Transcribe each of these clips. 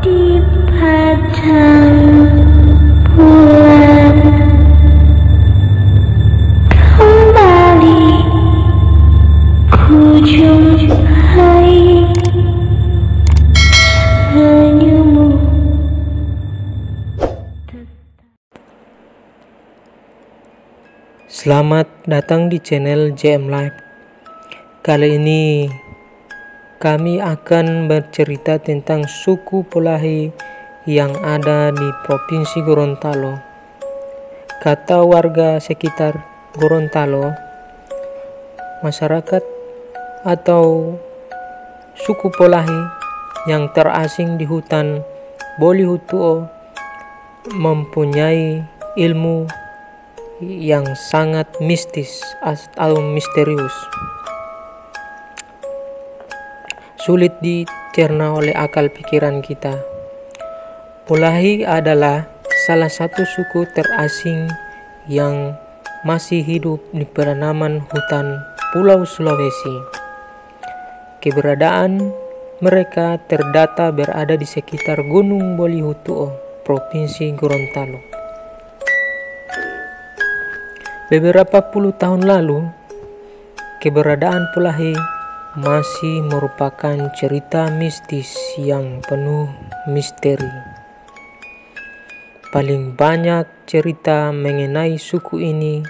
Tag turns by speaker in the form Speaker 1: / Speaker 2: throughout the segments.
Speaker 1: Di padang bulan kembali ku jumpai senyummu.
Speaker 2: Selamat datang di channel JM Live. Kali ini kami akan bercerita tentang suku Polahi yang ada di Provinsi Gorontalo. Kata warga sekitar Gorontalo, masyarakat atau suku Polahi yang terasing di hutan Bolihutuo mempunyai ilmu yang sangat mistis atau misterius, sulit dicerna oleh akal pikiran kita. Polahi adalah salah satu suku terasing yang masih hidup di pedalaman hutan Pulau Sulawesi. Keberadaan mereka terdata berada di sekitar Gunung Bolihutuo, Provinsi Gorontalo. Beberapa puluh tahun lalu, keberadaan Polahi masih merupakan cerita mistis yang penuh misteri. Paling banyak cerita mengenai suku ini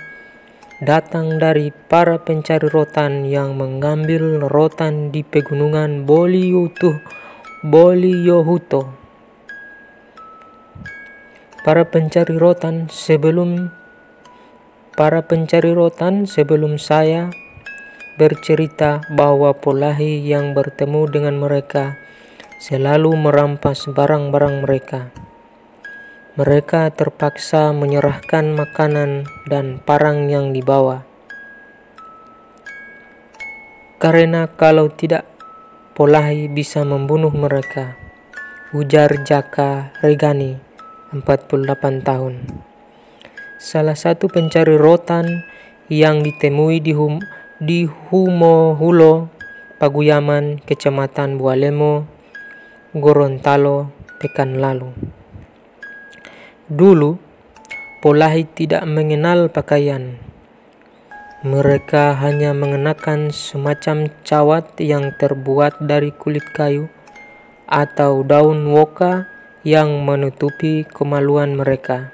Speaker 2: datang dari para pencari rotan yang mengambil rotan di pegunungan Bolihutuo. Para pencari rotan sebelum saya bercerita bahwa Polahi yang bertemu dengan mereka selalu merampas barang-barang mereka. Mereka terpaksa menyerahkan makanan dan parang yang dibawa, karena kalau tidak Polahi bisa membunuh mereka, ujar Jaka Regani, 48 tahun. Salah satu pencari rotan yang ditemui di Humohulo, Paguyaman, Kecamatan Bualemo, Gorontalo, pekan lalu. Dulu, Polahi tidak mengenal pakaian. Mereka hanya mengenakan semacam cawat yang terbuat dari kulit kayu atau daun woka yang menutupi kemaluan mereka.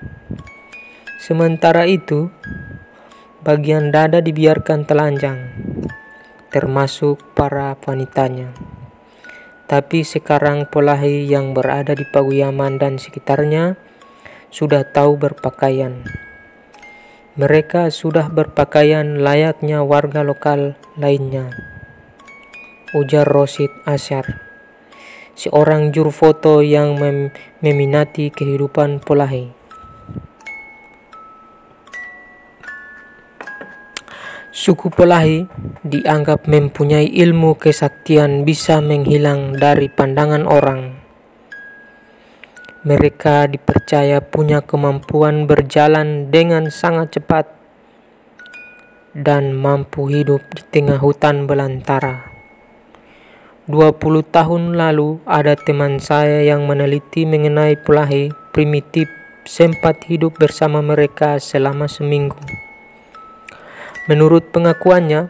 Speaker 2: Sementara itu, bagian dada dibiarkan telanjang, termasuk para wanitanya. Tapi sekarang Polahi yang berada di Paguyaman dan sekitarnya sudah tahu berpakaian. Mereka sudah berpakaian layaknya warga lokal lainnya, ujar Rosid Asyar, seorang juru foto yang meminati kehidupan Polahi. Suku Polahi dianggap mempunyai ilmu kesaktian bisa menghilang dari pandangan orang. Mereka dipercaya punya kemampuan berjalan dengan sangat cepat dan mampu hidup di tengah hutan belantara. 20 tahun lalu ada teman saya yang meneliti mengenai Polahi primitif sempat hidup bersama mereka selama seminggu. Menurut pengakuannya,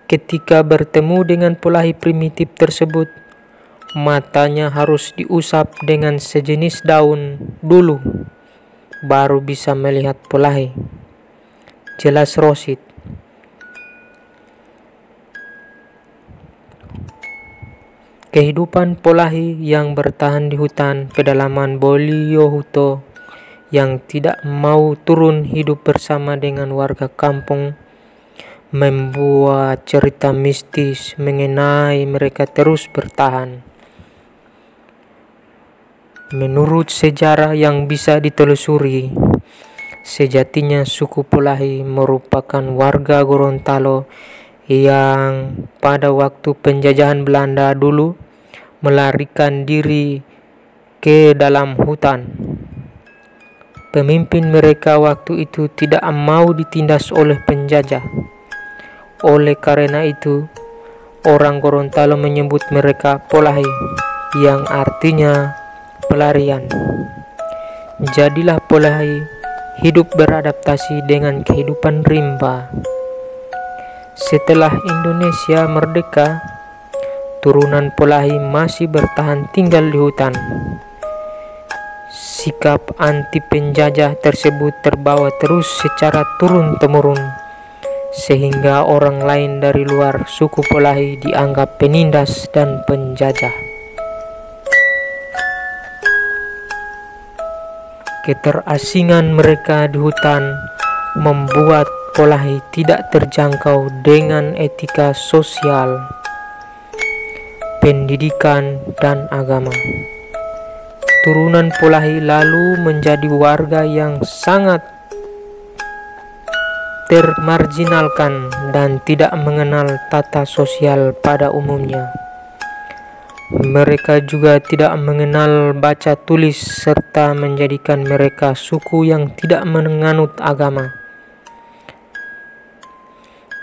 Speaker 2: ketika bertemu dengan Polahi primitif tersebut, matanya harus diusap dengan sejenis daun dulu, baru bisa melihat Polahi, jelas Rosid. Kehidupan Polahi yang bertahan di hutan pedalaman Bolihutuo yang tidak mau turun hidup bersama dengan warga kampung membuat cerita mistis mengenai mereka terus bertahan. Menurut sejarah yang bisa ditelusuri, sejatinya suku Polahi merupakan warga Gorontalo yang pada waktu penjajahan Belanda dulu melarikan diri ke dalam hutan. Pemimpin mereka waktu itu tidak mau ditindas oleh penjajah. Oleh karena itu, orang Gorontalo menyebut mereka Polahi yang artinya pelarian. Jadilah Polahi hidup beradaptasi dengan kehidupan rimba. Setelah Indonesia merdeka, turunan Polahi masih bertahan tinggal di hutan. Sikap anti penjajah tersebut terbawa terus secara turun-temurun, sehingga orang lain dari luar suku Polahi dianggap penindas dan penjajah. Keterasingan mereka di hutan membuat Polahi tidak terjangkau dengan etika sosial, pendidikan, dan agama. Turunan Polahi lalu menjadi warga yang sangat termarginalkan dan tidak mengenal tata sosial pada umumnya. Mereka juga tidak mengenal baca tulis serta menjadikan mereka suku yang tidak menganut agama.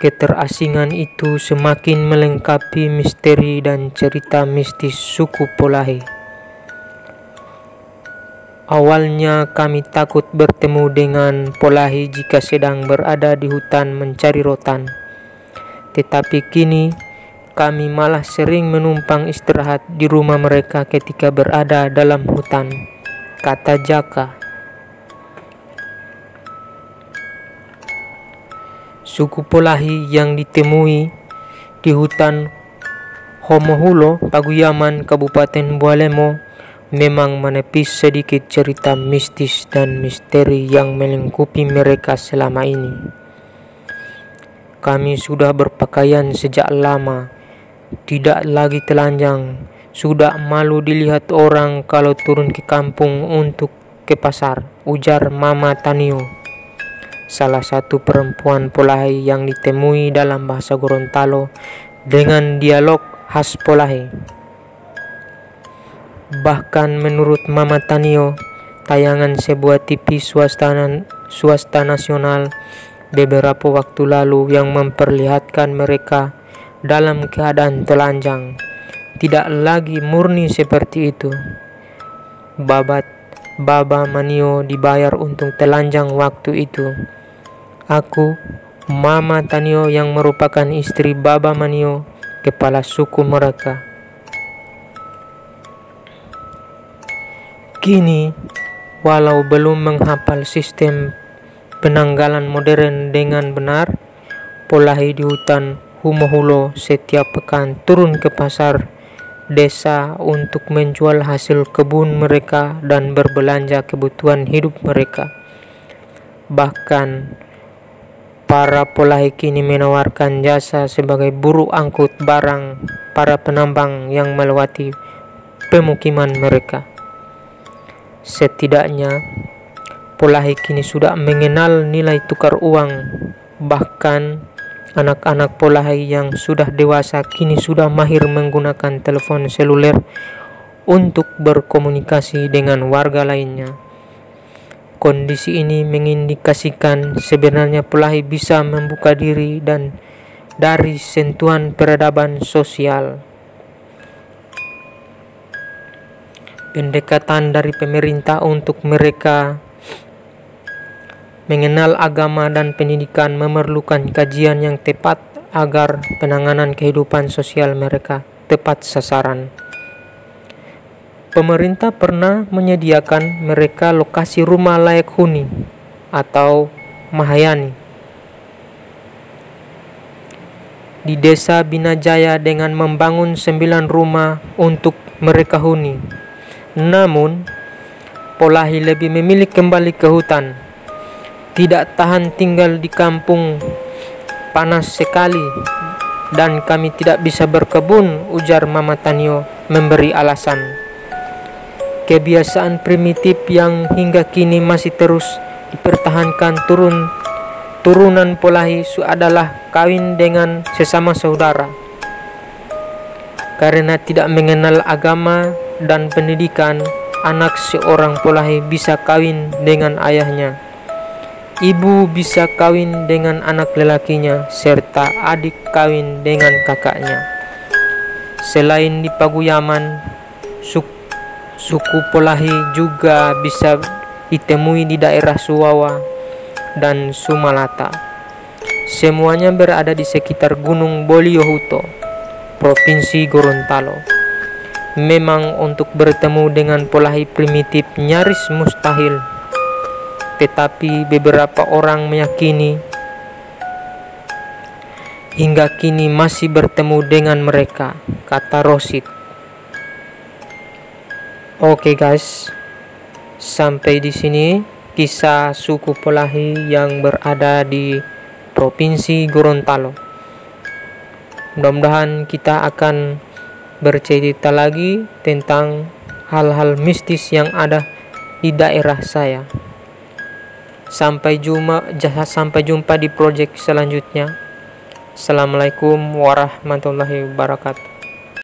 Speaker 2: Keterasingan itu semakin melengkapi misteri dan cerita mistis suku Polahi. Awalnya kami takut bertemu dengan Polahi jika sedang berada di hutan mencari rotan. Tetapi kini kami malah sering menumpang istirahat di rumah mereka ketika berada dalam hutan, kata Jaka. Suku Polahi yang ditemui di hutan Homohulo, Paguyaman, Kabupaten Bualemo memang menepis sedikit cerita mistis dan misteri yang melingkupi mereka selama ini. Kami sudah berpakaian sejak lama, tidak lagi telanjang, sudah malu dilihat orang kalau turun ke kampung untuk ke pasar, ujar Mama Tanio, salah satu perempuan Polahi yang ditemui dalam bahasa Gorontalo dengan dialog khas Polahi. Bahkan menurut Mama Tanio, tayangan sebuah TV swasta nasional beberapa waktu lalu yang memperlihatkan mereka dalam keadaan telanjang tidak lagi murni seperti itu. Baba Manio dibayar untuk telanjang waktu itu. Aku, Mama Tanio yang merupakan istri Baba Manio, kepala suku mereka. Kini, walau belum menghafal sistem penanggalan modern dengan benar, Polahi di hutan Homohulo setiap pekan turun ke pasar desa untuk menjual hasil kebun mereka dan berbelanja kebutuhan hidup mereka. Bahkan, para Polahi kini menawarkan jasa sebagai buruh angkut barang para penambang yang melewati pemukiman mereka. Setidaknya, Polahi kini sudah mengenal nilai tukar uang. Bahkan, anak-anak Polahi yang sudah dewasa kini sudah mahir menggunakan telepon seluler untuk berkomunikasi dengan warga lainnya. Kondisi ini mengindikasikan sebenarnya Polahi bisa membuka diri dan dari sentuhan peradaban sosial. Pendekatan dari pemerintah untuk mereka mengenal agama dan pendidikan memerlukan kajian yang tepat agar penanganan kehidupan sosial mereka tepat sasaran. Pemerintah pernah menyediakan mereka lokasi rumah layak huni atau mahayani di Desa Binajaya dengan membangun 9 rumah untuk mereka huni. Namun, Polahi lebih memilih kembali ke hutan. Tidak tahan tinggal di kampung, panas sekali, dan kami tidak bisa berkebun, ujar Mama Tanio memberi alasan. Kebiasaan primitif yang hingga kini masih terus dipertahankan turunan Polahi adalah kawin dengan sesama saudara. Karena tidak mengenal agama dan pendidikan, anak seorang Polahi bisa kawin dengan ayahnya. Ibu bisa kawin dengan anak lelakinya, serta adik kawin dengan kakaknya. Selain di Paguyaman, Suku Polahi juga bisa ditemui di daerah Suwawa dan Sumalata. Semuanya berada di sekitar Gunung Boliohuto, Provinsi Gorontalo. Memang untuk bertemu dengan Polahi primitif nyaris mustahil, tetapi beberapa orang meyakini hingga kini masih bertemu dengan mereka, kata Rosid. Oke guys, sampai di sini kisah suku Polahi yang berada di Provinsi Gorontalo. Mudah-mudahan kita akan bercerita lagi tentang hal-hal mistis yang ada di daerah saya. Sampai jumpa di project selanjutnya. Assalamualaikum warahmatullahi wabarakatuh.